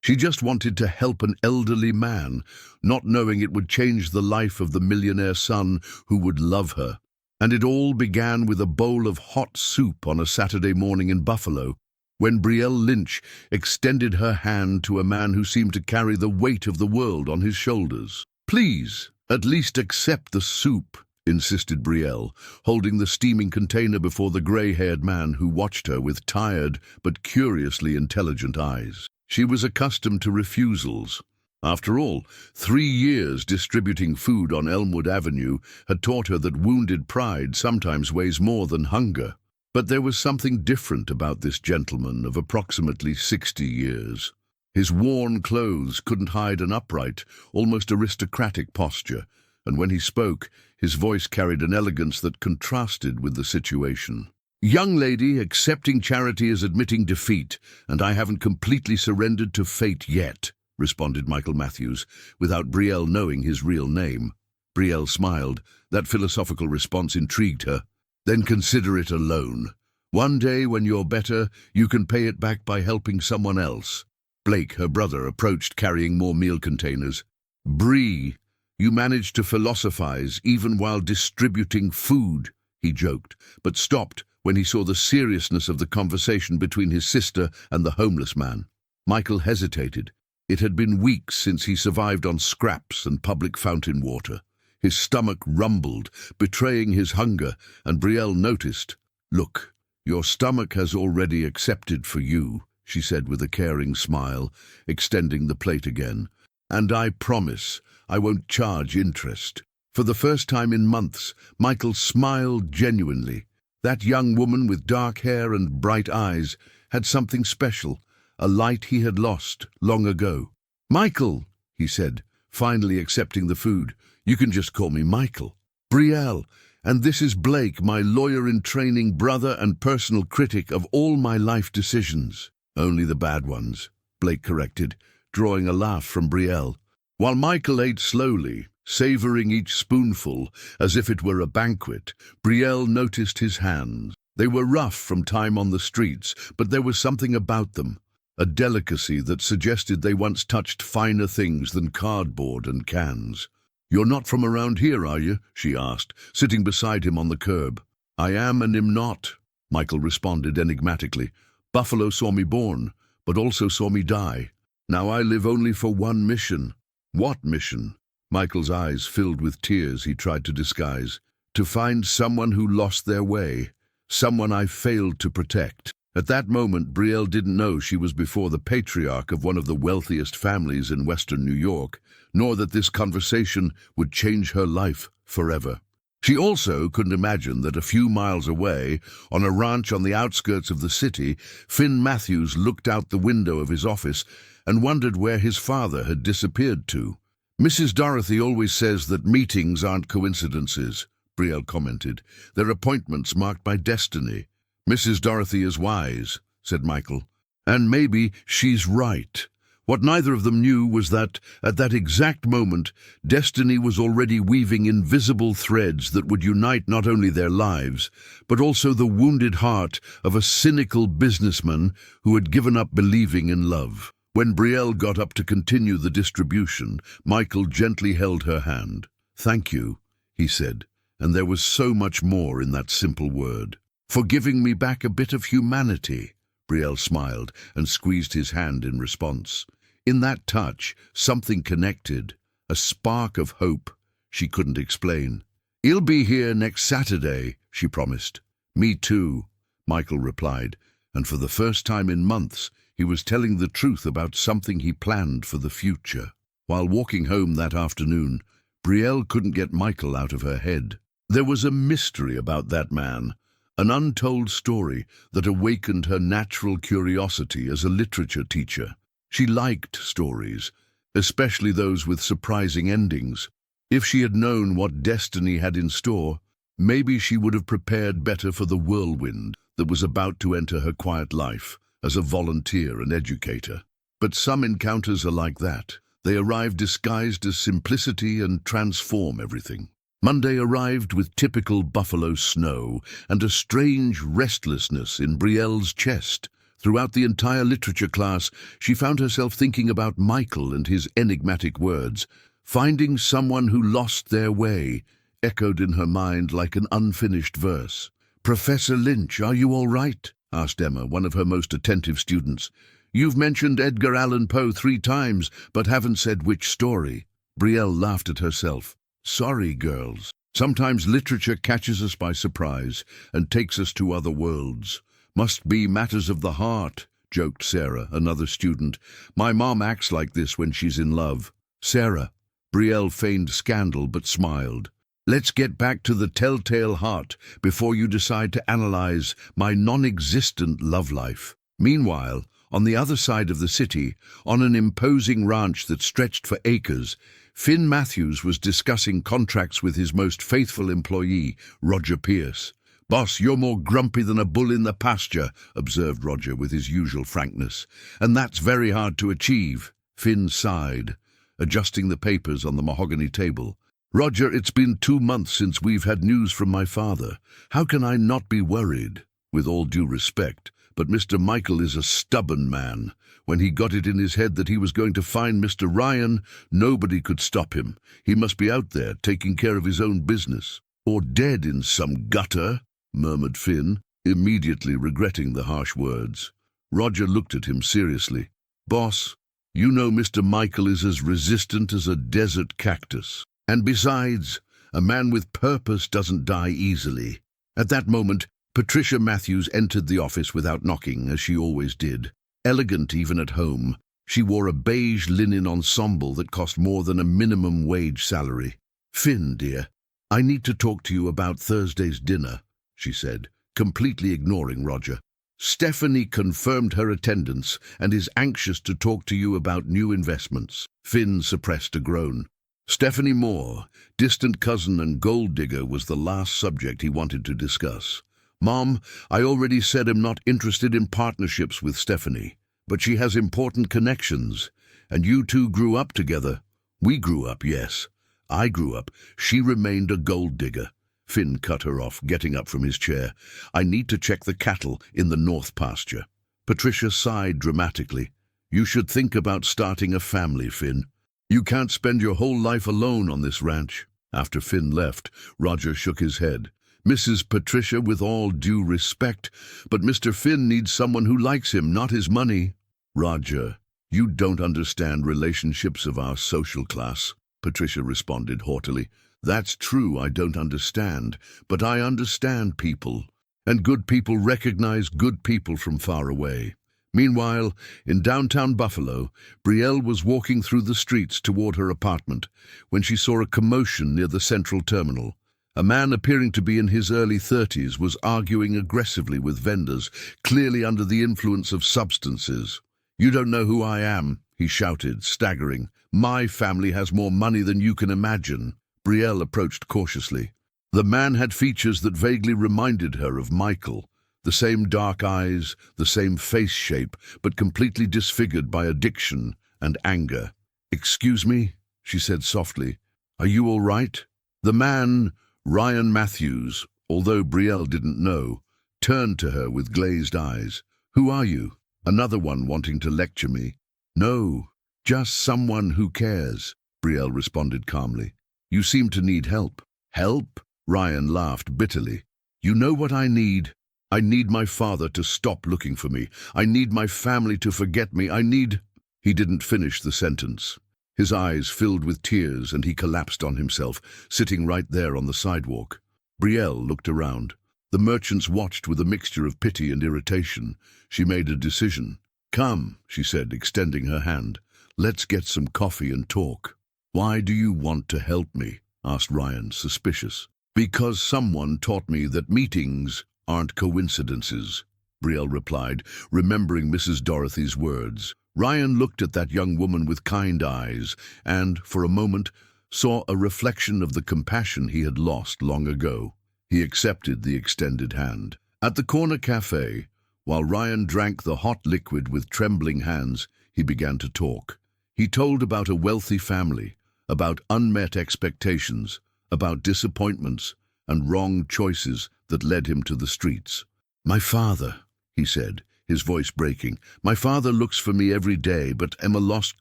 She just wanted to help an elderly man, not knowing it would change the life of the millionaire son who would love her. And it all began with a bowl of hot soup on a Saturday morning in Buffalo, when Brielle Lynch extended her hand to a man who seemed to carry the weight of the world on his shoulders. "Please, at least accept the soup," insisted Brielle, holding the steaming container before the grey-haired man who watched her with tired but curiously intelligent eyes. She was accustomed to refusals. After all, 3 years distributing food on Elmwood Avenue had taught her that wounded pride sometimes weighs more than hunger. But there was something different about this gentleman of approximately 60 years. His worn clothes couldn't hide an upright, almost aristocratic posture, and when he spoke, his voice carried an elegance that contrasted with the situation. "Young lady, accepting charity is admitting defeat, and I haven't completely surrendered to fate yet," responded Michael Matthews, without Brielle knowing his real name. Brielle smiled. That philosophical response intrigued her. "Then consider it a loan. One day when you're better, you can pay it back by helping someone else." Blake, her brother, approached carrying more meal containers. "Bree, you managed to philosophize even while distributing food," he joked, but stopped when he saw the seriousness of the conversation between his sister and the homeless man. Michael hesitated. It had been weeks since he survived on scraps and public fountain water. His stomach rumbled, betraying his hunger, and Brielle noticed. "Look, your stomach has already accepted for you," she said with a caring smile, extending the plate again. "And I promise I won't charge interest." For the first time in months, Michael smiled genuinely. That young woman with dark hair and bright eyes had something special, a light he had lost long ago. "Michael," he said, finally accepting the food. "You can just call me Michael." "Brielle, and this is Blake, my lawyer-in-training brother and personal critic of all my life decisions." "Only the bad ones," Blake corrected, drawing a laugh from Brielle. While Michael ate slowly, savoring each spoonful as if it were a banquet, Brielle noticed his hands. They were rough from time on the streets, but there was something about them, a delicacy that suggested they once touched finer things than cardboard and cans. "You're not from around here, are you?" she asked, sitting beside him on the curb. "I am and am not," Michael responded enigmatically. "Buffalo saw me born, but also saw me die. Now I live only for one mission." "What mission?" Michael's eyes filled with tears he tried to disguise. "To find someone who lost their way, someone I failed to protect." At that moment, Brielle didn't know she was before the patriarch of one of the wealthiest families in western New York, nor that this conversation would change her life forever. She also couldn't imagine that a few miles away, on a ranch on the outskirts of the city, Finn Matthews looked out the window of his office and wondered where his father had disappeared to. "Mrs. Dorothy always says that meetings aren't coincidences," Brielle commented. "They're appointments marked by destiny." "Mrs. Dorothy is wise," said Michael. "And maybe she's right." What neither of them knew was that, at that exact moment, destiny was already weaving invisible threads that would unite not only their lives, but also the wounded heart of a cynical businessman who had given up believing in love. When Brielle got up to continue the distribution, Michael gently held her hand. "Thank you," he said, and there was so much more in that simple word. "For giving me back a bit of humanity." Brielle smiled and squeezed his hand in response. In that touch, something connected, a spark of hope she couldn't explain. "He'll be here next Saturday," she promised. "Me too," Michael replied, and for the first time in months, he was telling the truth about something he planned for the future. While walking home that afternoon, Brielle couldn't get Michael out of her head. There was a mystery about that man, an untold story that awakened her natural curiosity as a literature teacher. She liked stories, especially those with surprising endings. If she had known what destiny had in store, maybe she would have prepared better for the whirlwind that was about to enter her quiet life as a volunteer and educator. But some encounters are like that. They arrive disguised as simplicity and transform everything. Monday arrived with typical Buffalo snow and a strange restlessness in Brielle's chest. Throughout the entire literature class, she found herself thinking about Michael and his enigmatic words. Finding someone who lost their way echoed in her mind like an unfinished verse. "Professor Lynch, are you all right?" asked Emma, one of her most attentive students. "You've mentioned Edgar Allan Poe 3 times, but haven't said which story." Brielle laughed at herself. "Sorry, girls. Sometimes literature catches us by surprise and takes us to other worlds. Must be matters of the heart," joked Sarah, another student. "My mom acts like this when she's in love." "Sarah." Brielle feigned scandal but smiled. "Let's get back to the telltale heart before you decide to analyze my non-existent love life." Meanwhile, on the other side of the city, on an imposing ranch that stretched for acres, Finn Matthews was discussing contracts with his most faithful employee, Roger Pierce. "Boss, you're more grumpy than a bull in the pasture," observed Roger with his usual frankness. "And that's very hard to achieve." Finn sighed, adjusting the papers on the mahogany table. "Roger, it's been 2 months since we've had news from my father. How can I not be worried? With all due respect, but Mr. Michael is a stubborn man. When he got it in his head that he was going to find Mr. Ryan, nobody could stop him. He must be out there taking care of his own business." "Or dead in some gutter," murmured Finn, immediately regretting the harsh words. Roger looked at him seriously. "Boss, you know Mr. Michael is as resistant as a desert cactus. And besides, a man with purpose doesn't die easily." At that moment, Patricia Matthews entered the office without knocking, as she always did. Elegant even at home, she wore a beige linen ensemble that cost more than a minimum wage salary. "Finn, dear, I need to talk to you about Thursday's dinner," she said, completely ignoring Roger. "Stephanie confirmed her attendance and is anxious to talk to you about new investments." Finn suppressed a groan. Stephanie Moore, distant cousin and gold digger, was the last subject he wanted to discuss. "Mom, I already said I'm not interested in partnerships with Stephanie, but she has important connections, and you two grew up together." "We grew up, yes. I grew up. She remained a gold digger." Finn cut her off, getting up from his chair. "I need to check the cattle in the north pasture." Patricia sighed dramatically. "You should think about starting a family, Finn. You can't spend your whole life alone on this ranch." After Finn left, Roger shook his head. "Mrs. Patricia, with all due respect, but Mr. Finn needs someone who likes him, not his money." "Roger, you don't understand relationships of our social class," Patricia responded haughtily. "That's true, I don't understand, but I understand people, and good people recognize good people from far away." Meanwhile, in downtown Buffalo, Brielle was walking through the streets toward her apartment when she saw a commotion near the central terminal. A man appearing to be in his early 30s was arguing aggressively with vendors, clearly under the influence of substances. "You don't know who I am," he shouted, staggering. "My family has more money than you can imagine." Brielle approached cautiously. The man had features that vaguely reminded her of Michael. The same dark eyes, the same face shape, but completely disfigured by addiction and anger. "Excuse me," she said softly. "Are you all right?" The man, Ryan Matthews, although Brielle didn't know, turned to her with glazed eyes. "Who are you? Another one wanting to lecture me?" "No, just someone who cares," Brielle responded calmly. "You seem to need help." "Help?" Ryan laughed bitterly. "You know what I need? I need my father to stop looking for me. I need my family to forget me. I need—" He didn't finish the sentence. His eyes filled with tears and he collapsed on himself, sitting right there on the sidewalk. Brielle looked around. The merchants watched with a mixture of pity and irritation. She made a decision. "Come," she said, extending her hand. "Let's get some coffee and talk." "Why do you want to help me?" asked Ryan, suspicious. "Because someone taught me that meetings aren't coincidences," Brielle replied, remembering Mrs. Dorothy's words. Ryan looked at that young woman with kind eyes and, for a moment, saw a reflection of the compassion he had lost long ago. He accepted the extended hand. At the corner cafe, while Ryan drank the hot liquid with trembling hands, he began to talk. He told about a wealthy family, about unmet expectations, about disappointments and wrong choices that led him to the streets. "My father," he said, his voice breaking. "My father looks for me every day, but am a lost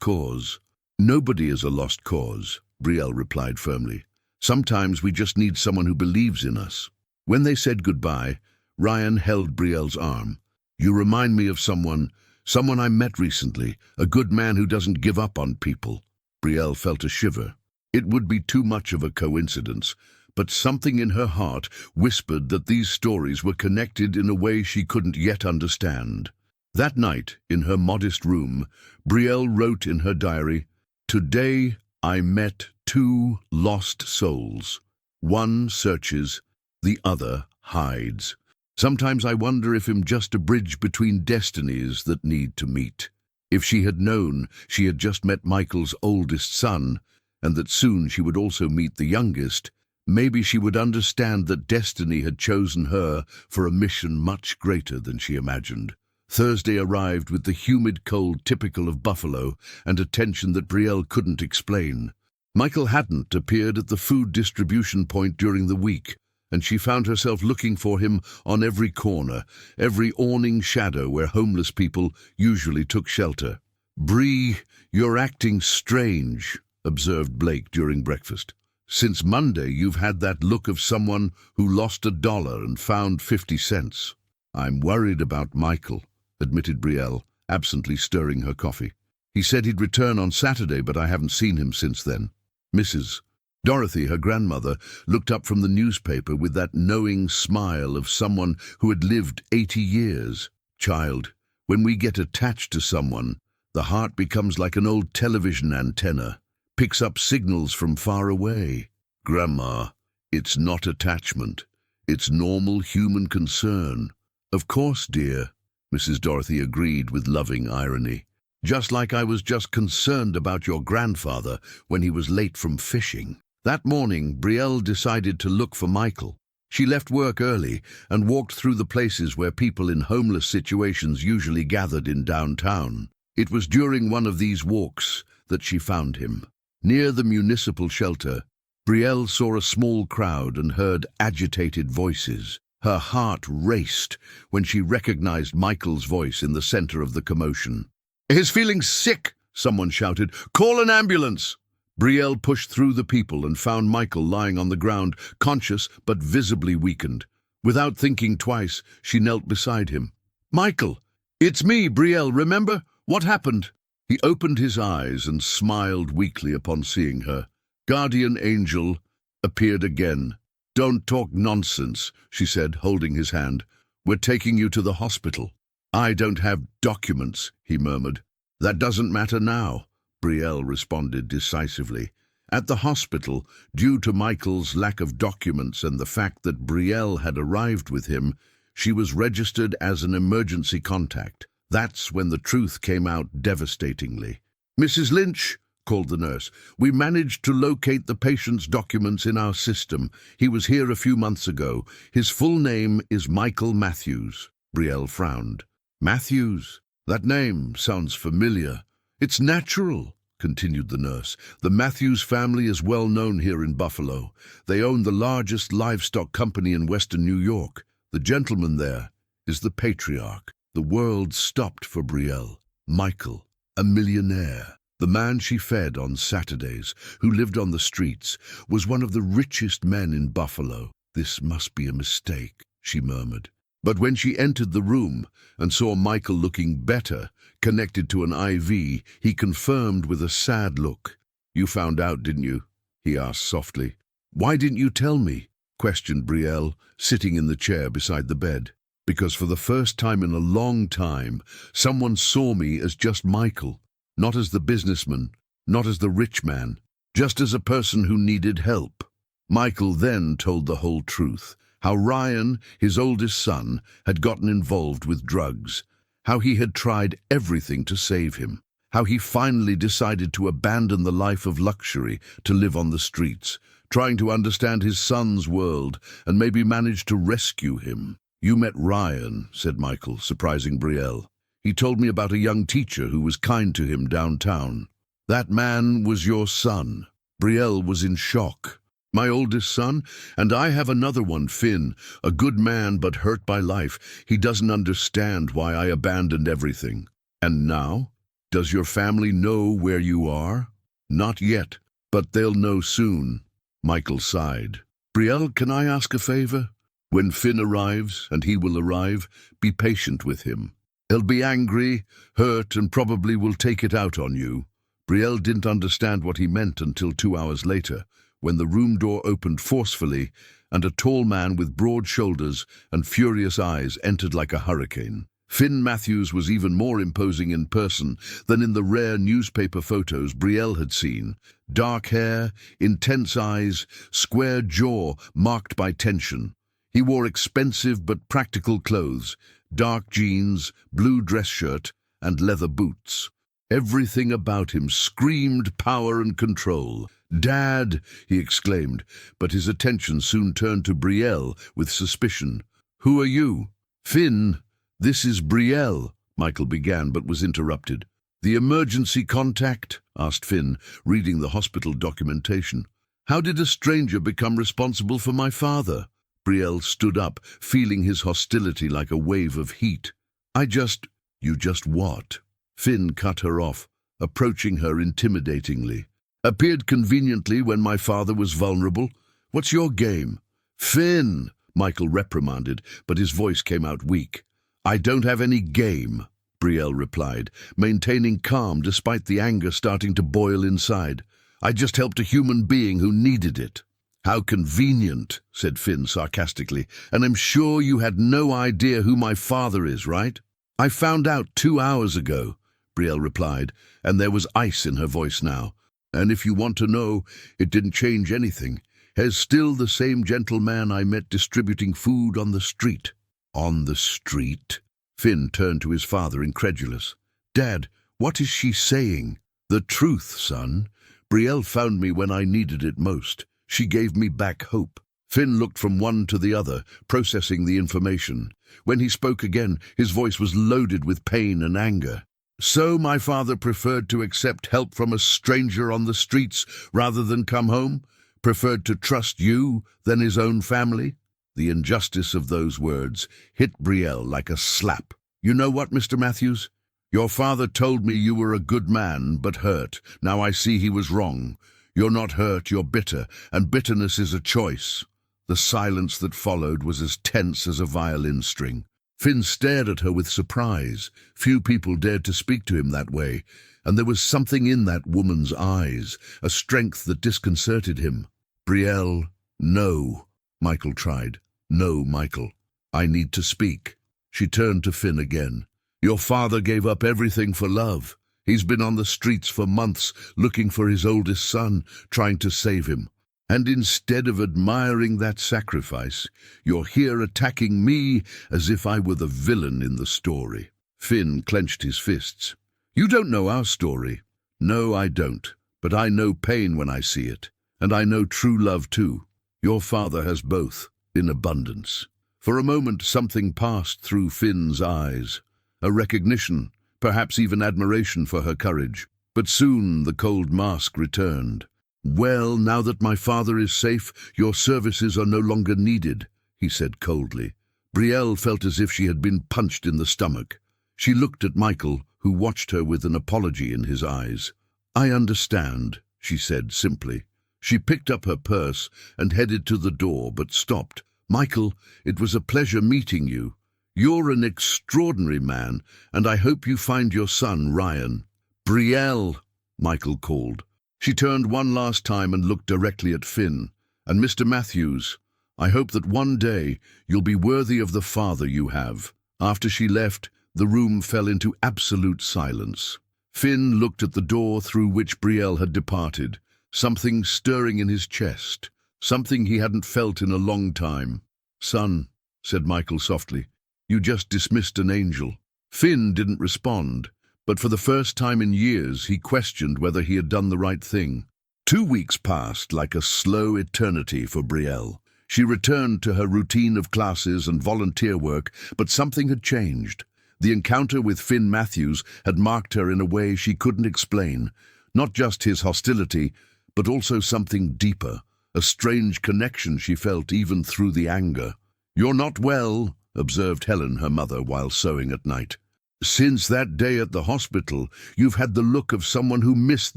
cause." "Nobody is a lost cause," Brielle replied firmly. "Sometimes we just need someone who believes in us." When they said goodbye, Ryan held Brielle's arm. "You remind me of someone I met recently, a good man who doesn't give up on people." Brielle felt a shiver. It would be too much of a coincidence, but something in her heart whispered that these stories were connected in a way she couldn't yet understand. That night, in her modest room, Brielle wrote in her diary, "Today I met two lost souls. One searches, the other hides. Sometimes I wonder if I'm just a bridge between destinies that need to meet." If she had known she had just met Michael's oldest son, and that soon she would also meet the youngest, maybe she would understand that destiny had chosen her for a mission much greater than she imagined. Thursday arrived with the humid cold typical of Buffalo and a tension that Brielle couldn't explain. Michael hadn't appeared at the food distribution point during the week, and she found herself looking for him on every corner, every awning shadow where homeless people usually took shelter. "Bree, you're acting strange," observed Blake during breakfast. "Since Monday you've had that look of someone who lost $1 and found 50 cents. "I'm worried about Michael," admitted Brielle, absently stirring her coffee. "He said he'd return on Saturday, but I haven't seen him since then." Mrs. Dorothy, her grandmother, looked up from the newspaper with that knowing smile of someone who had lived 80 years. "Child, when we get attached to someone, the heart becomes like an old television antenna, picks up signals from far away. Grandma, it's not attachment. It's normal human concern." "Of course, dear," Mrs. Dorothy agreed with loving irony. "Just like I was just concerned about your grandfather when he was late from fishing." That morning, Brielle decided to look for Michael. She left work early and walked through the places where people in homeless situations usually gathered in downtown. It was during one of these walks that she found him. Near the municipal shelter, Brielle saw a small crowd and heard agitated voices. Her heart raced when she recognized Michael's voice in the center of the commotion. "He's feeling sick," someone shouted. "Call an ambulance." Brielle pushed through the people and found Michael lying on the ground, conscious but visibly weakened. Without thinking twice, she knelt beside him. "Michael, it's me, Brielle, remember? What happened?" He opened his eyes and smiled weakly upon seeing her. Guardian Angel appeared again. "Don't talk nonsense," she said, holding his hand. "We're taking you to the hospital." "I don't have documents," he murmured. "That doesn't matter now," Brielle responded decisively. At the hospital, due to Michael's lack of documents and the fact that Brielle had arrived with him, she was registered as an emergency contact. That's when the truth came out devastatingly. "Mrs. Lynch," called the nurse, "we managed to locate the patient's documents in our system. He was here a few months ago. His full name is Michael Matthews." Brielle frowned. "Matthews? That name sounds familiar." "It's natural," continued the nurse. "The Matthews family is well known here in Buffalo. They own the largest livestock company in western New York. The gentleman there is the patriarch." The world stopped for Brielle. Michael, a millionaire. The man she fed on Saturdays, who lived on the streets, was one of the richest men in Buffalo. "This must be a mistake," she murmured. But when she entered the room and saw Michael looking better, connected to an IV, he confirmed with a sad look. "You found out, didn't you?" he asked softly. "Why didn't you tell me?" questioned Brielle, sitting in the chair beside the bed. "Because for the first time in a long time, someone saw me as just Michael, not as the businessman, not as the rich man, just as a person who needed help." Michael then told the whole truth. How Ryan, his oldest son, had gotten involved with drugs, how he had tried everything to save him, how he finally decided to abandon the life of luxury to live on the streets, trying to understand his son's world and maybe manage to rescue him. "You met Ryan," said Michael, surprising Brielle. "He told me about a young teacher who was kind to him downtown." "That man was your son." Brielle was in shock. My oldest son, and I have another one, Finn, a good man but hurt by life. He doesn't understand why I abandoned everything. And now? Does your family know where you are? Not yet, but they'll know soon. Michael sighed. Brielle, can I ask a favor? When Finn arrives, and he will arrive, be patient with him. He'll be angry, hurt, and probably will take it out on you. Brielle didn't understand what he meant until 2 hours later, when the room door opened forcefully and a tall man with broad shoulders and furious eyes entered like a hurricane. Finn Matthews was even more imposing in person than in the rare newspaper photos Brielle had seen. Dark hair, intense eyes, square jaw marked by tension. He wore expensive but practical clothes, dark jeans, blue dress shirt, and leather boots. Everything about him screamed power and control. "Dad!" he exclaimed, but his attention soon turned to Brielle with suspicion. "Who are you?" "Finn, this is Brielle," Michael began, but was interrupted. "The emergency contact?" asked Finn, reading the hospital documentation. "How did a stranger become responsible for my father?" Brielle stood up, feeling his hostility like a wave of heat. You just what?" Finn cut her off, approaching her intimidatingly. "Appeared conveniently when my father was vulnerable. What's your game?" "Finn!" Michael reprimanded, but his voice came out weak. "I don't have any game," Brielle replied, maintaining calm despite the anger starting to boil inside. "I just helped a human being who needed it." "How convenient," said Finn sarcastically, "and I'm sure you had no idea who my father is, right?" "I found out 2 hours ago," Brielle replied, and there was ice in her voice now. "And if you want to know, it didn't change anything. He's still the same gentleman I met distributing food on the street." "On the street?" Finn turned to his father, incredulous. "Dad, what is she saying?" "The truth, son. Brielle found me when I needed it most. She gave me back hope." Finn looked from one to the other, processing the information. When he spoke again, his voice was loaded with pain and anger. "So my father preferred to accept help from a stranger on the streets rather than come home? Preferred to trust you than his own family?" The injustice of those words hit Brielle like a slap. "You know what, Mr. Matthews? Your father told me you were a good man, but hurt. Now I see he was wrong. You're not hurt, you're bitter, and bitterness is a choice." The silence that followed was as tense as a violin string. Finn stared at her with surprise. Few people dared to speak to him that way, and there was something in that woman's eyes, a strength that disconcerted him. "Brielle, no," Michael tried. "No, Michael. I need to speak." She turned to Finn again. "Your father gave up everything for love. He's been on the streets for months, looking for his oldest son, trying to save him. And instead of admiring that sacrifice, you're here attacking me as if I were the villain in the story." Finn clenched his fists. "You don't know our story." "No, I don't. But I know pain when I see it. And I know true love too. Your father has both, in abundance." For a moment something passed through Finn's eyes. A recognition, perhaps even admiration for her courage. But soon the cold mask returned. "Well, now that my father is safe, your services are no longer needed," he said coldly. Brielle felt as if she had been punched in the stomach. She looked at Michael, who watched her with an apology in his eyes. "I understand," she said simply. She picked up her purse and headed to the door, but stopped. "Michael, it was a pleasure meeting you. You're an extraordinary man, and I hope you find your son, Ryan." "Brielle," Michael called. She turned one last time and looked directly at Finn. "And Mr. Matthews, I hope that one day you'll be worthy of the father you have." After she left, the room fell into absolute silence. Finn looked at the door through which Brielle had departed, something stirring in his chest, something he hadn't felt in a long time. "Son," said Michael softly, "you just dismissed an angel." Finn didn't respond. But for the first time in years, he questioned whether he had done the right thing. 2 weeks passed like a slow eternity for Brielle. She returned to her routine of classes and volunteer work, but something had changed. The encounter with Finn Matthews had marked her in a way she couldn't explain. Not just his hostility, but also something deeper, a strange connection she felt even through the anger. "You're not well," observed Helen, her mother, while sewing at night. "Since that day at the hospital, you've had the look of someone who missed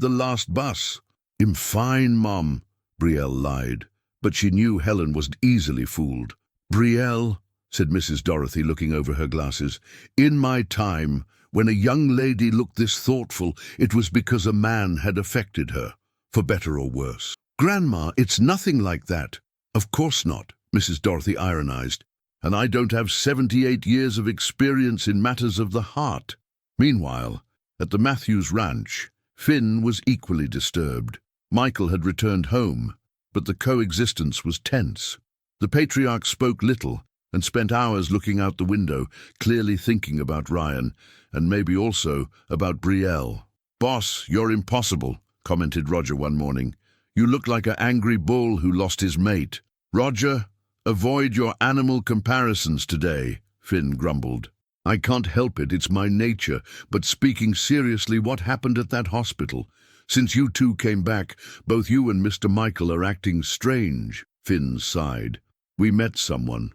the last bus." "I'm fine, Mum," Brielle lied, but she knew Helen was easily fooled. "Brielle," said Mrs. Dorothy, looking over her glasses, "in my time, when a young lady looked this thoughtful, it was because a man had affected her, for better or worse." "Grandma, it's nothing like that." "Of course not," Mrs. Dorothy ironized, "and I don't have 78 years of experience in matters of the heart." Meanwhile, at the Matthews Ranch, Finn was equally disturbed. Michael had returned home, but the coexistence was tense. The patriarch spoke little and spent hours looking out the window, clearly thinking about Ryan, and maybe also about Brielle. "Boss, you're impossible," commented Roger one morning. "You look like an angry bull who lost his mate." "Roger, avoid your animal comparisons today," Finn grumbled. "I can't help it, it's my nature, but speaking seriously, what happened at that hospital? Since you two came back, both you and Mr. Michael are acting strange." Finn sighed. "We met someone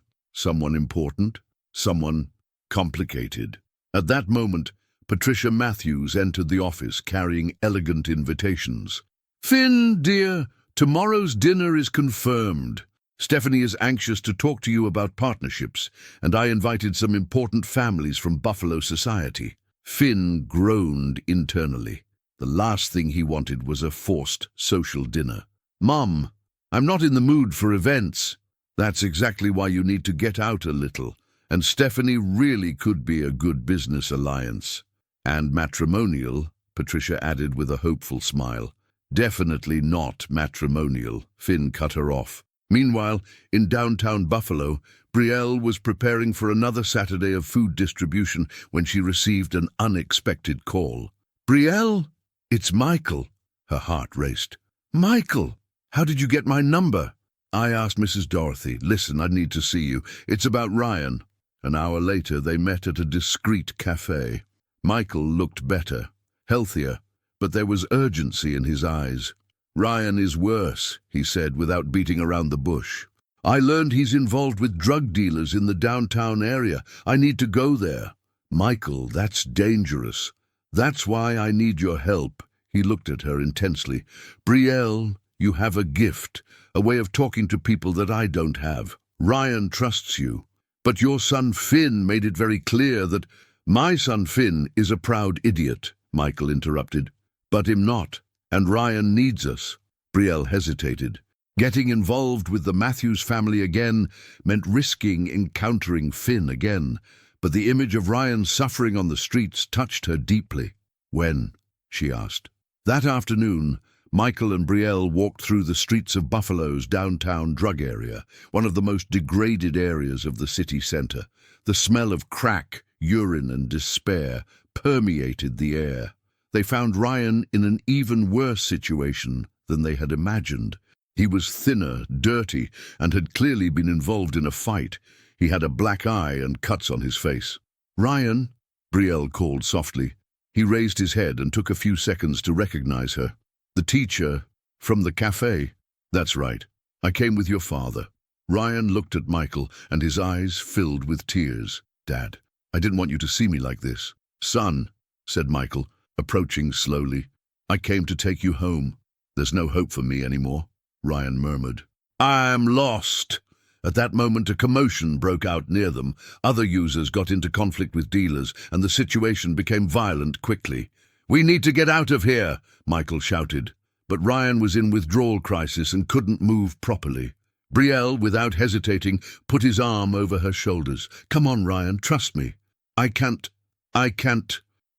important, someone complicated." At that moment, Patricia Matthews entered the office carrying elegant invitations. "Finn, dear, tomorrow's dinner is confirmed. Stephanie is anxious to talk to you about partnerships, and I invited some important families from Buffalo society." Finn groaned internally. The last thing he wanted was a forced social dinner. "Mum, I'm not in the mood for events." "That's exactly why you need to get out a little, and Stephanie really could be a good business alliance." "And matrimonial," Patricia added with a hopeful smile. "Definitely not matrimonial," Finn cut her off. Meanwhile, in downtown Buffalo, Brielle was preparing for another Saturday of food distribution when she received an unexpected call. "Brielle? It's Michael." Her heart raced. "Michael, how did you get my number?" "I asked Mrs. Dorothy. Listen, I need to see you. It's about Ryan." An hour later, they met at a discreet cafe. Michael looked better, healthier, but there was urgency in his eyes. "Ryan is worse," he said without beating around the bush. "I learned he's involved with drug dealers in the downtown area. I need to go there." "Michael, that's dangerous. That's why I need your help." He looked at her intensely. "Brielle, you have a gift, a way of talking to people that I don't have. Ryan trusts you. But your son Finn made it very clear that—" "My son Finn is a proud idiot," Michael interrupted. "But him not, and Ryan needs us." Brielle hesitated. Getting involved with the Matthews family again meant risking encountering Finn again, but the image of Ryan suffering on the streets touched her deeply. "When?" she asked. That afternoon, Michael and Brielle walked through the streets of Buffalo's downtown drug area, one of the most degraded areas of the city center. The smell of crack, urine, and despair permeated the air. They found Ryan in an even worse situation than they had imagined. He was thinner, dirty, and had clearly been involved in a fight. He had a black eye and cuts on his face. "Ryan," Brielle called softly. He raised his head and took a few seconds to recognize her. "The teacher from the cafe." "That's right. I came with your father." Ryan looked at Michael, and his eyes filled with tears. "Dad, I didn't want you to see me like this." "Son," said Michael, approaching slowly, "I came to take you home." "There's no hope for me anymore," Ryan murmured. "I'm lost." At that moment, a commotion broke out near them. Other users got into conflict with dealers, and the situation became violent quickly. "We need to get out of here," Michael shouted. But Ryan was in withdrawal crisis and couldn't move properly. Brielle, without hesitating, put his arm over her shoulders. "Come on, Ryan, trust me." I can't.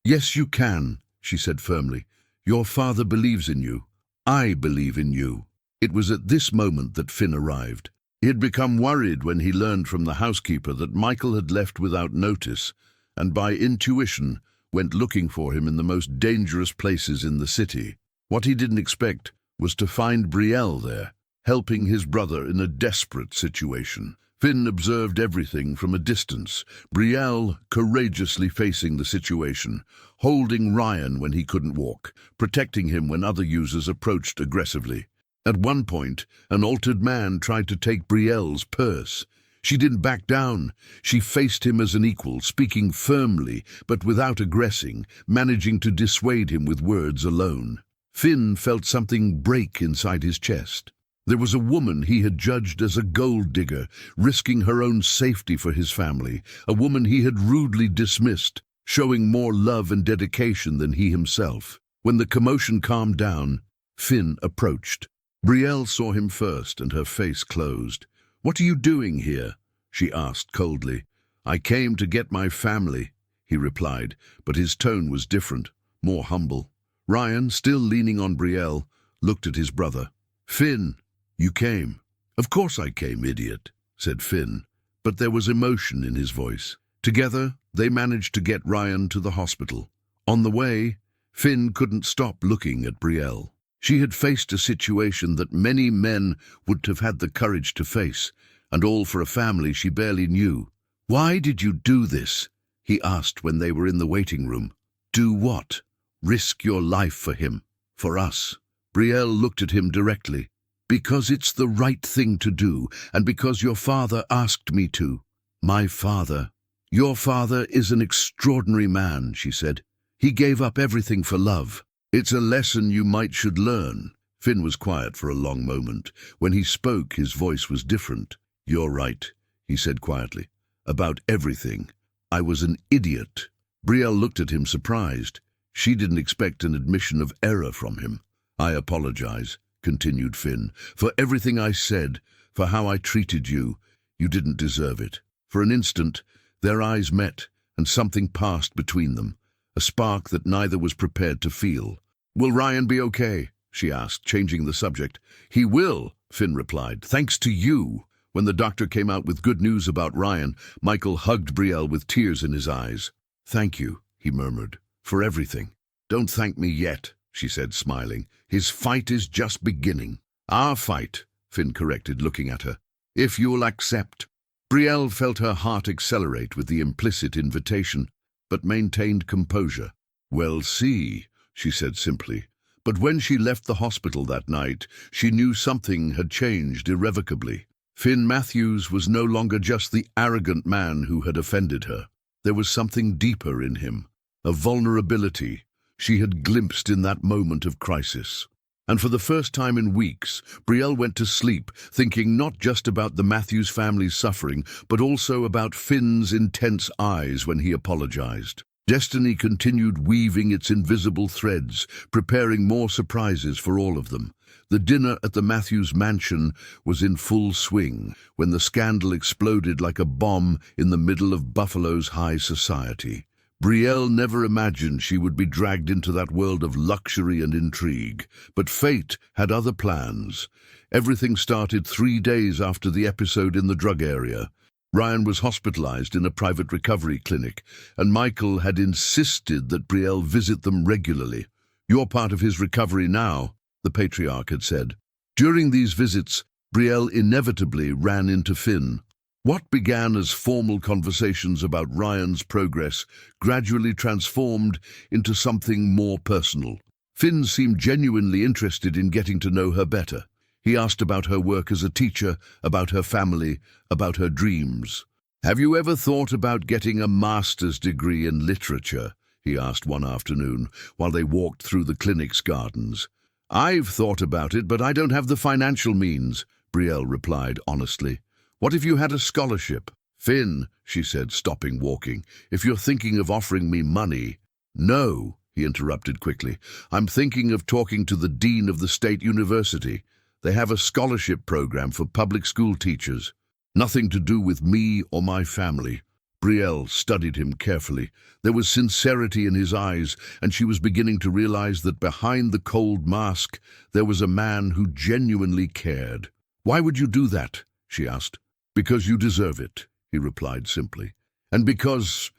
"Yes, you can," she said firmly. "Your father believes in you. I believe in you." It was at this moment that Finn arrived. He had become worried when he learned from the housekeeper that Michael had left without notice, and by intuition went looking for him in the most dangerous places in the city. What he didn't expect was to find Brielle there, helping his brother in a desperate situation. Finn observed everything from a distance, Brielle courageously facing the situation, holding Ryan when he couldn't walk, protecting him when other users approached aggressively. At one point, an altered man tried to take Brielle's purse. She didn't back down. She faced him as an equal, speaking firmly, but without aggressing, managing to dissuade him with words alone. Finn felt something break inside his chest. There was a woman he had judged as a gold digger, risking her own safety for his family, a woman he had rudely dismissed, showing more love and dedication than he himself. When the commotion calmed down, Finn approached. Brielle saw him first, and her face closed. "What are you doing here?" she asked coldly. "I came to get my family," he replied, but his tone was different, more humble. Ryan, still leaning on Brielle, looked at his brother. "Finn, you came." "Of course I came, idiot," said Finn, but there was emotion in his voice. Together, they managed to get Ryan to the hospital. On the way, Finn couldn't stop looking at Brielle. She had faced a situation that many men would have had the courage to face, and all for a family she barely knew. "Why did you do this?" he asked when they were in the waiting room. "Do what?" "Risk your life for him, for us." Brielle looked at him directly. "Because it's the right thing to do, and because your father asked me to." "My father?" "Your father is an extraordinary man," she said. "He gave up everything for love. It's a lesson you should learn." Finn was quiet for a long moment. When he spoke, his voice was different. "You're right," he said quietly. "About everything. I was an idiot." Brielle looked at him surprised. She didn't expect an admission of error from him. "I apologize," continued Finn, "for everything I said, for how I treated you. You didn't deserve it." For an instant, their eyes met, and something passed between them, a spark that neither was prepared to feel. "Will Ryan be okay?" she asked, changing the subject. "He will," Finn replied, "thanks to you." When the doctor came out with good news about Ryan, Michael hugged Brielle with tears in his eyes. "Thank you," he murmured, "for everything." "Don't thank me yet," she said, smiling. "His fight is just beginning." "Our fight," Finn corrected, looking at her. "If you'll accept." Brielle felt her heart accelerate with the implicit invitation, but maintained composure. "We'll see," she said simply. But when she left the hospital that night, she knew something had changed irrevocably. Finn Matthews was no longer just the arrogant man who had offended her. There was something deeper in him, a vulnerability she had glimpsed in that moment of crisis. And for the first time in weeks, Brielle went to sleep, thinking not just about the Matthews family's suffering, but also about Finn's intense eyes when he apologized. Destiny continued weaving its invisible threads, preparing more surprises for all of them. The dinner at the Matthews mansion was in full swing when the scandal exploded like a bomb in the middle of Buffalo's high society. Brielle never imagined she would be dragged into that world of luxury and intrigue, but fate had other plans. Everything started 3 days after the episode in the drug area. Ryan was hospitalized in a private recovery clinic, and Michael had insisted that Brielle visit them regularly. "You're part of his recovery now," the patriarch had said. During these visits, Brielle inevitably ran into Finn. What began as formal conversations about Ryan's progress gradually transformed into something more personal. Finn seemed genuinely interested in getting to know her better. He asked about her work as a teacher, about her family, about her dreams. "Have you ever thought about getting a master's degree in literature?" he asked one afternoon, while they walked through the clinic's gardens. "I've thought about it, but I don't have the financial means," Brielle replied honestly. "What if you had a scholarship?" "Finn," she said, stopping walking, "if you're thinking of offering me money—" "No," he interrupted quickly. "I'm thinking of talking to the dean of the state university. They have a scholarship program for public school teachers. Nothing to do with me or my family." Brielle studied him carefully. There was sincerity in his eyes, and she was beginning to realize that behind the cold mask there was a man who genuinely cared. "Why would you do that?" she asked. "Because you deserve it," he replied simply. "And because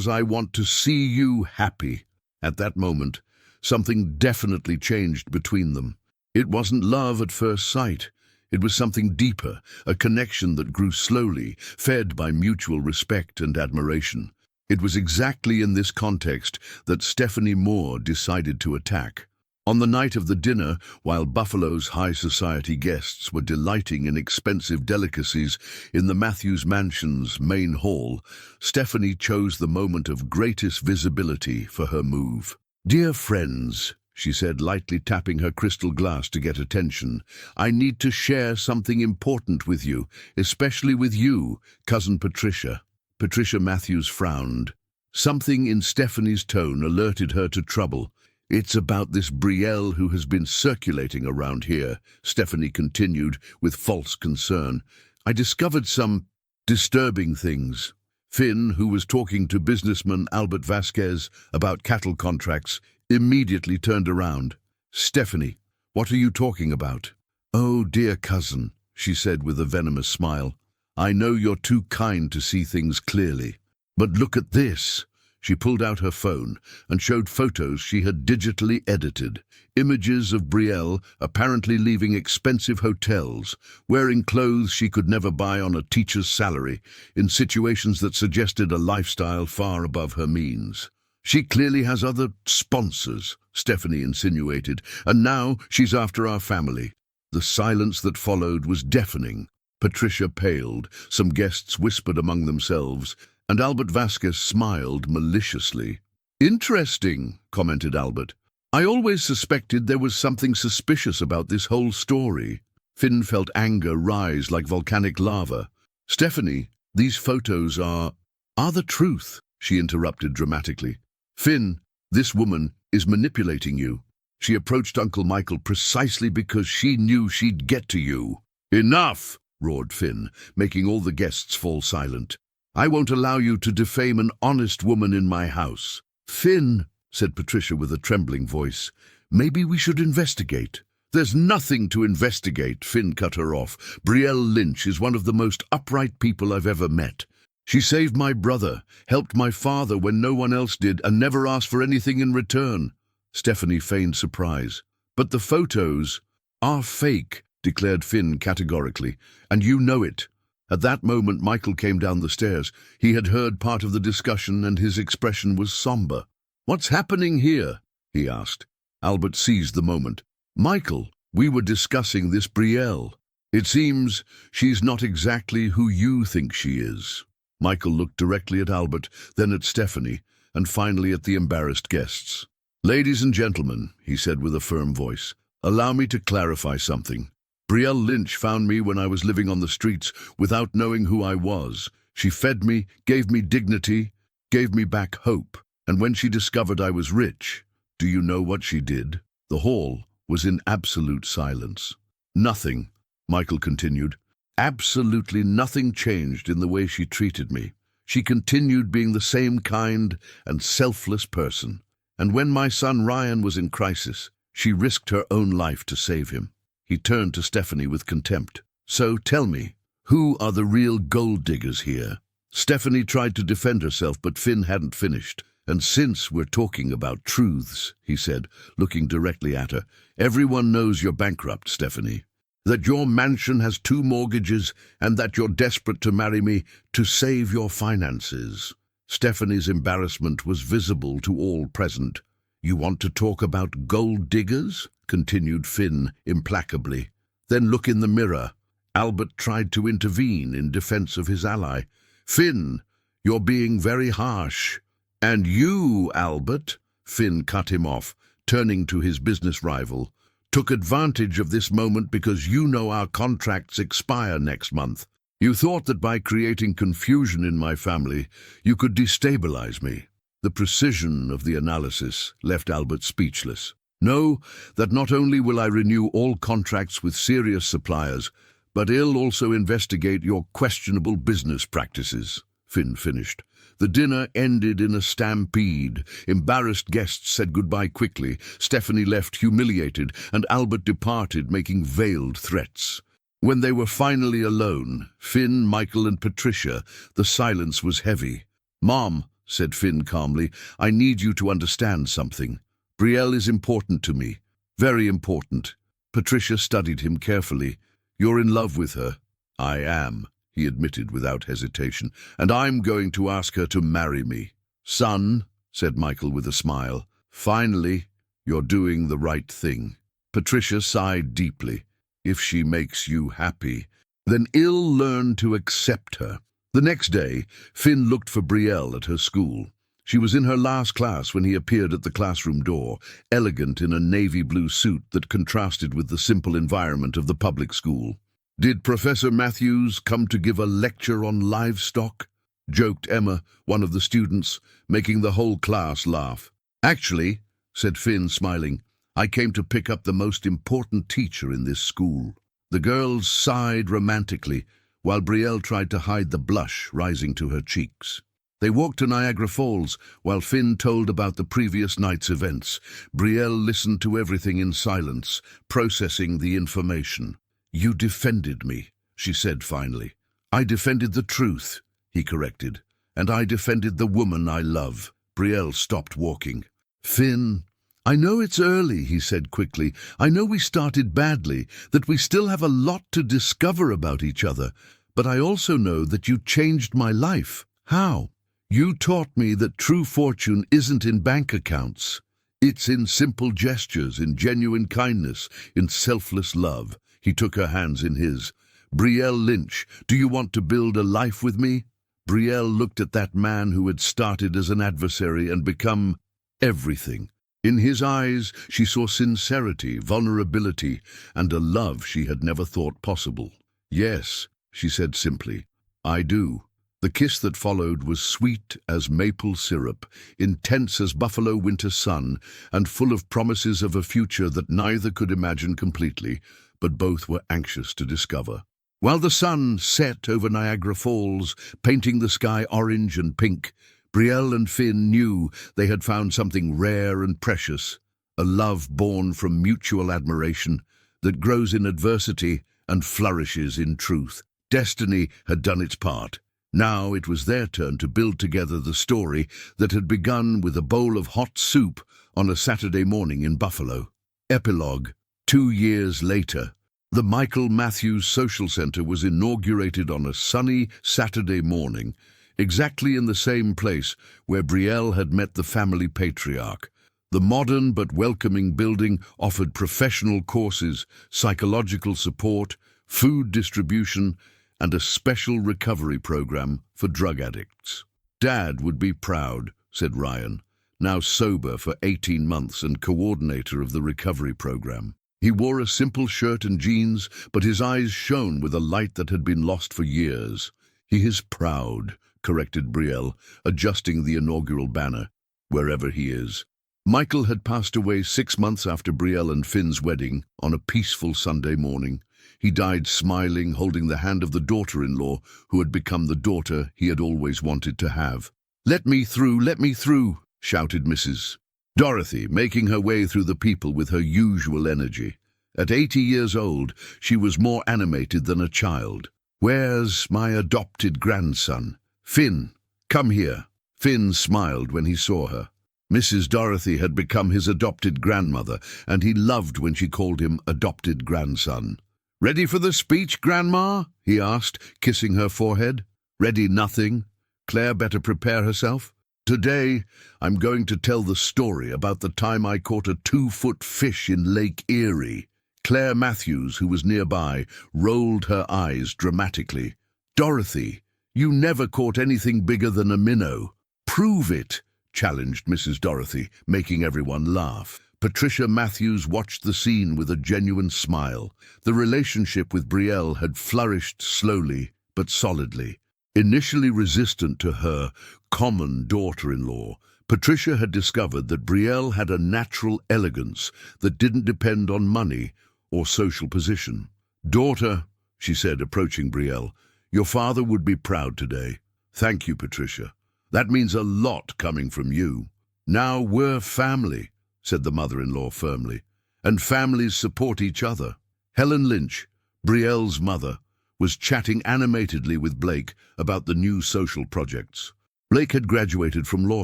I want to see you happy." At that moment, something definitely changed between them. It wasn't love at first sight. It was something deeper, a connection that grew slowly, fed by mutual respect and admiration. It was exactly in this context that Stephanie Moore decided to attack. On the night of the dinner, while Buffalo's high society guests were delighting in expensive delicacies in the Matthews Mansion's main hall, Stephanie chose the moment of greatest visibility for her move. "Dear friends," she said, lightly tapping her crystal glass to get attention, "I need to share something important with you, especially with you, Cousin Patricia." Patricia Matthews frowned. Something in Stephanie's tone alerted her to trouble. "It's about this Brielle who has been circulating around here," Stephanie continued with false concern. "I discovered some disturbing things." Finn, who was talking to businessman Albert Vasquez about cattle contracts, immediately turned around. "Stephanie, what are you talking about?" "Oh, dear cousin," she said with a venomous smile. "I know you're too kind to see things clearly. But look at this." She pulled out her phone and showed photos she had digitally edited. Images of Brielle apparently leaving expensive hotels, wearing clothes she could never buy on a teacher's salary, in situations that suggested a lifestyle far above her means. "She clearly has other sponsors," Stephanie insinuated, "and now she's after our family." The silence that followed was deafening. Patricia paled, some guests whispered among themselves, and Albert Vasquez smiled maliciously. "Interesting," commented Albert. "I always suspected there was something suspicious about this whole story." Finn felt anger rise like volcanic lava. "Stephanie, these photos are the truth," she interrupted dramatically. "Finn, this woman is manipulating you. She approached Uncle Michael precisely because she knew she'd get to you." "Enough!" roared Finn, making all the guests fall silent. "I won't allow you to defame an honest woman in my house." "Finn," said Patricia with a trembling voice, "maybe we should investigate." "There's nothing to investigate," Finn cut her off. "Brielle Lynch is one of the most upright people I've ever met. She saved my brother, helped my father when no one else did, and never asked for anything in return." Stephanie feigned surprise. "But the photos are fake," declared Finn categorically, "and you know it." At that moment, Michael came down the stairs. He had heard part of the discussion, and his expression was somber. "What's happening here?" he asked. Albert seized the moment. "Michael, we were discussing this Brielle. It seems she's not exactly who you think she is." Michael looked directly at Albert, then at Stephanie, and finally at the embarrassed guests. "Ladies and gentlemen," he said with a firm voice, "allow me to clarify something. Brielle Lynch found me when I was living on the streets without knowing who I was. She fed me, gave me dignity, gave me back hope. And when she discovered I was rich, do you know what she did?" The hall was in absolute silence. "Nothing," Michael continued. "Absolutely nothing changed in the way she treated me. She continued being the same kind and selfless person. And when my son Ryan was in crisis, she risked her own life to save him." He turned to Stephanie with contempt. "So tell me, who are the real gold diggers here?" Stephanie tried to defend herself, but Finn hadn't finished. "And since we're talking about truths," he said, looking directly at her, "everyone knows you're bankrupt, Stephanie. That your mansion has 2 mortgages and that you're desperate to marry me to save your finances." Stephanie's embarrassment was visible to all present. "You want to talk about gold diggers?" continued Finn implacably. "Then look in the mirror." Albert tried to intervene in defense of his ally. "Finn, you're being very harsh." "And you, Albert," Finn cut him off, turning to his business rival, "took advantage of this moment because you know our contracts expire next month. You thought that by creating confusion in my family, you could destabilize me." The precision of the analysis left Albert speechless. "Know that not only will I renew all contracts with serious suppliers, but I'll also investigate your questionable business practices," Finn finished. The dinner ended in a stampede. Embarrassed guests said goodbye quickly. Stephanie left humiliated, and Albert departed, making veiled threats. When they were finally alone, Finn, Michael, and Patricia, the silence was heavy. "Mom," said Finn calmly, "I need you to understand something. Brielle is important to me. Very important." Patricia studied him carefully. "You're in love with her." "I am," he admitted without hesitation, "and I'm going to ask her to marry me." "Son," said Michael with a smile, "finally, You're doing the right thing." Patricia sighed deeply. If she makes you happy, then ill learn to accept her. The next day, Finn looked for Brielle at her school. She was in her last class when he appeared at the classroom door, elegant in a navy blue suit that contrasted with the simple environment of the public school. "Did Professor Matthews come to give a lecture on livestock?" joked Emma, one of the students, making the whole class laugh. "Actually," said Finn, smiling, "I came to pick up the most important teacher in this school." The girls sighed romantically, while Brielle tried to hide the blush rising to her cheeks. They walked to Niagara Falls, while Finn told about the previous night's events. Brielle listened to everything in silence, processing the information. "You defended me," she said finally. "I defended the truth," he corrected, "and I defended the woman I love." Brielle stopped walking. "Finn, I know it's early," he said quickly. "I know we started badly, that we still have a lot to discover about each other, but I also know that you changed my life." "How?" "You taught me that true fortune isn't in bank accounts. It's in simple gestures, in genuine kindness, in selfless love." He took her hands in his. "Brielle Lynch, do you want to build a life with me?" Brielle looked at that man who had started as an adversary and become everything. In his eyes, she saw sincerity, vulnerability, and a love she had never thought possible. "Yes," she said simply, "I do." The kiss that followed was sweet as maple syrup, intense as buffalo winter sun, and full of promises of a future that neither could imagine completely, but both were anxious to discover. While the sun set over Niagara Falls, painting the sky orange and pink, Brielle and Finn knew they had found something rare and precious, a love born from mutual admiration that grows in adversity and flourishes in truth. Destiny had done its part. Now it was their turn to build together the story that had begun with a bowl of hot soup on a Saturday morning in Buffalo. Epilogue. 2 years later. The Michael Matthews Social Center was inaugurated on a sunny Saturday morning, exactly in the same place where Brielle had met the family patriarch. The modern but welcoming building offered professional courses, psychological support, food distribution, and a special recovery program for drug addicts. "Dad would be proud," said Ryan, now sober for 18 months and coordinator of the recovery program. He wore a simple shirt and jeans, but his eyes shone with a light that had been lost for years. "He is proud," corrected Brielle, adjusting the inaugural banner, "wherever he is." Michael had passed away 6 months after Brielle and Finn's wedding, on a peaceful Sunday morning. He died smiling, holding the hand of the daughter-in-law who had become the daughter he had always wanted to have. Let me through," shouted Mrs. Dorothy, making her way through the people with her usual energy. At 80 years old, she was more animated than a child. "Where's my adopted grandson? Finn, come here." Finn smiled when he saw her. Mrs. Dorothy had become his adopted grandmother, and he loved when she called him adopted grandson. "Ready for the speech, Grandma?" he asked, kissing her forehead. "Ready nothing. Claire better prepare herself. Today, I'm going to tell the story about the time I caught a 2-foot fish in Lake Erie." Claire Matthews, who was nearby, rolled her eyes dramatically. "Dorothy, you never caught anything bigger than a minnow." "Prove it," challenged Mrs. Dorothy, making everyone laugh. Patricia Matthews watched the scene with a genuine smile. The relationship with Brielle had flourished slowly but solidly. Initially resistant to her common daughter-in-law, Patricia had discovered that Brielle had a natural elegance that didn't depend on money or social position. "Daughter," she said, approaching Brielle, "your father would be proud today." "Thank you, Patricia. That means a lot coming from you." "Now we're family," said the mother-in-law firmly, "and families support each other." Helen Lynch, Brielle's mother, was chatting animatedly with Blake about the new social projects. Blake had graduated from law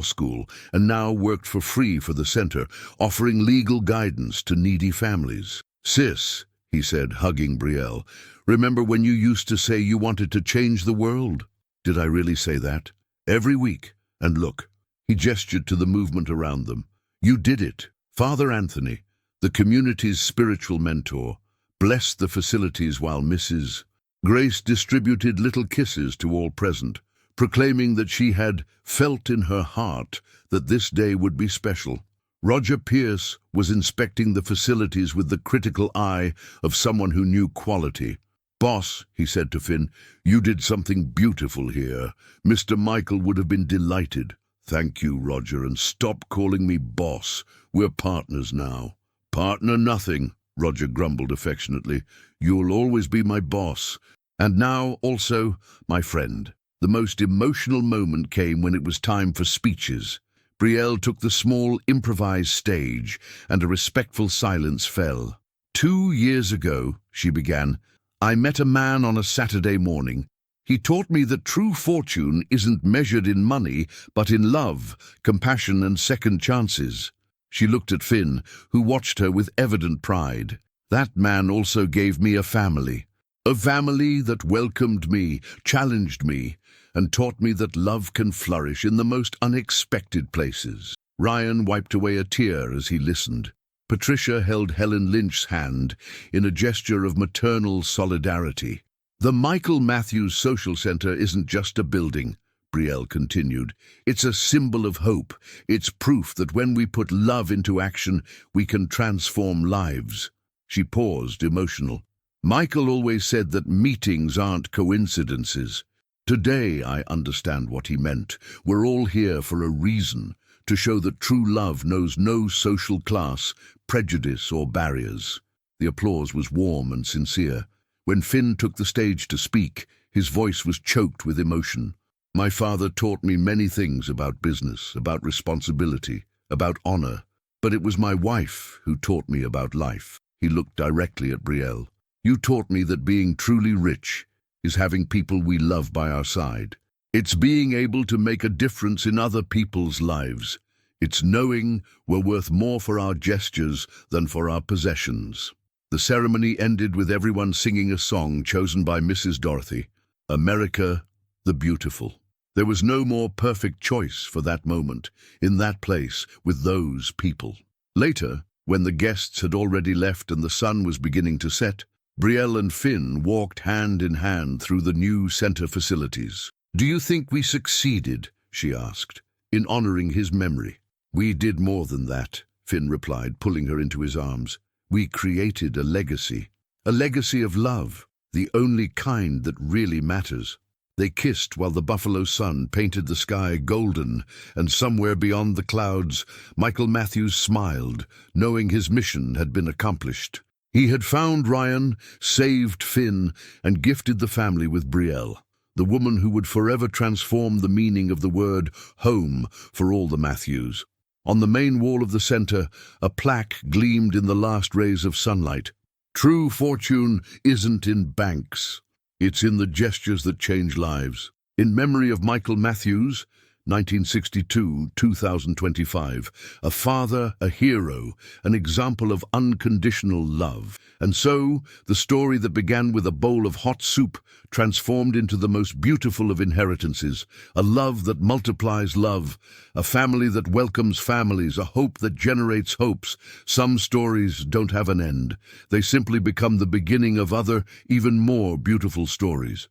school and now worked for free for the center, offering legal guidance to needy families. "Sis," he said, hugging Brielle, "remember when you used to say you wanted to change the world?" "Did I really say that?" "Every week. And look," he gestured to the movement around them, "you did it. Father Anthony, the community's spiritual mentor, blessed the facilities while Mrs. Grace distributed little kisses to all present, proclaiming that she had felt in her heart that this day would be special. Roger Pierce was inspecting the facilities with the critical eye of someone who knew quality. "Boss," he said to Finn, "you did something beautiful here. Mr. Michael would have been delighted." "Thank you, Roger, and stop calling me boss. We're partners now." "Partner nothing," Roger grumbled affectionately. "You'll always be my boss. And now, also, my friend." The most emotional moment came when it was time for speeches. Brielle took the small, improvised stage, and a respectful silence fell. "2 years ago," she began, "I met a man on a Saturday morning. He taught me that true fortune isn't measured in money, but in love, compassion, and second chances." She looked at Finn, who watched her with evident pride. "That man also gave me a family that welcomed me, challenged me, and taught me that love can flourish in the most unexpected places." Ryan wiped away a tear as he listened. Patricia held Helen Lynch's hand in a gesture of maternal solidarity. "The Michael Matthews Social Center isn't just a building," Brielle continued. "It's a symbol of hope. It's proof that when we put love into action, we can transform lives." She paused, emotional. "Michael always said that meetings aren't coincidences. Today I understand what he meant. We're all here for a reason, to show that true love knows no social class, prejudice, or barriers." The applause was warm and sincere. When Finn took the stage to speak, his voice was choked with emotion. "My father taught me many things about business, about responsibility, about honor, but it was my wife who taught me about life." He looked directly at Brielle. "You taught me that being truly rich is having people we love by our side. It's being able to make a difference in other people's lives. It's knowing we're worth more for our gestures than for our possessions." The ceremony ended with everyone singing a song chosen by Mrs. Dorothy, "America the Beautiful." There was no more perfect choice for that moment, in that place, with those people. Later, when the guests had already left and the sun was beginning to set, Brielle and Finn walked hand in hand through the new center facilities. "Do you think we succeeded," she asked, "in honoring his memory?" "We did more than that," Finn replied, pulling her into his arms. "We created a legacy of love, the only kind that really matters." They kissed while the buffalo sun painted the sky golden, and somewhere beyond the clouds, Michael Matthews smiled, knowing his mission had been accomplished. He had found Ryan, saved Finn, and gifted the family with Brielle, the woman who would forever transform the meaning of the word home for all the Matthews. On the main wall of the center, a plaque gleamed in the last rays of sunlight. "True fortune isn't in banks. It's in the gestures that change lives." In memory of Michael Matthews, 1962-2025, a father, a hero, an example of unconditional love. And so, the story that began with a bowl of hot soup transformed into the most beautiful of inheritances, a love that multiplies love, a family that welcomes families, a hope that generates hopes. Some stories don't have an end. They simply become the beginning of other, even more beautiful stories.